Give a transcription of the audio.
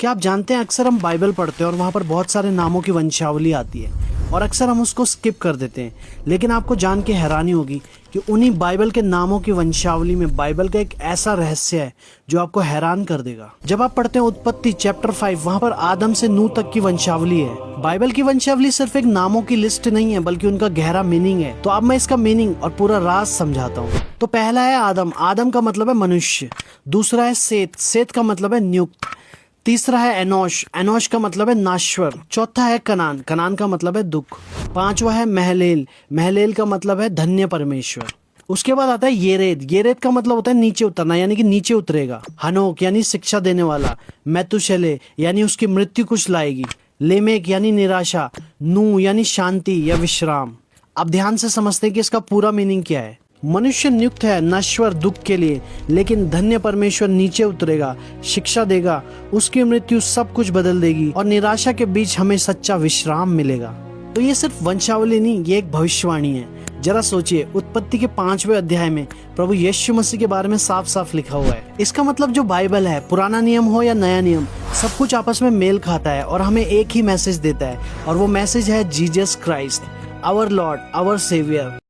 क्या आप जानते हैं अक्सर हम बाइबल पढ़ते हैं और वहाँ पर बहुत सारे नामों की वंशावली आती है और अक्सर हम उसको स्किप कर देते हैं। लेकिन आपको जान के हैरानी होगी कि उन्हीं बाइबल के नामों की वंशावली में बाइबल का एक ऐसा रहस्य है जो आपको हैरान कर देगा। जब आप पढ़ते हैं उत्पत्ति चैप्टर 5, वहाँ पर आदम से नूह तक की वंशावली है। बाइबल की वंशावली सिर्फ एक नामों की लिस्ट नहीं है बल्कि उनका गहरा मीनिंग है। तो अब मैं इसका मीनिंग और पूरा राज समझाता हूँ। तो पहला है आदम। आदम का मतलब है मनुष्य। दूसरा है सेत। सेत का मतलब है नियुक्त। तीसरा है एनोश। एनोश का मतलब है नाश्वर। चौथा है कनान। कनान का मतलब है दुख। पांचवा है महलेल। महलेल का मतलब है धन्य परमेश्वर। उसके बाद आता है येरेद। येरेद का मतलब होता है नीचे उतरना, यानी कि नीचे उतरेगा। हनोक यानी शिक्षा देने वाला। मैतुशेले यानी उसकी मृत्यु कुछ लाएगी। लेमेक यानी निराशा। नू यानी शांति या विश्राम। अब ध्यान से समझते हैं कि इसका पूरा मीनिंग क्या है। मनुष्य नियुक्त है नश्वर दुख के लिए, लेकिन धन्य परमेश्वर नीचे उतरेगा, शिक्षा देगा, उसकी मृत्यु सब कुछ बदल देगी और निराशा के बीच हमें सच्चा विश्राम मिलेगा। तो ये सिर्फ वंशावली नहीं, ये एक भविष्यवाणी है। जरा सोचिए, उत्पत्ति के 5वें अध्याय में प्रभु यीशु मसीह के बारे में साफ साफ लिखा हुआ है। इसका मतलब जो बाइबल है, पुराना नियम हो या नया नियम, सब कुछ आपस में मेल खाता है और हमें एक ही मैसेज देता है, और वो मैसेज है Jesus Christ, our Lord, our saviour.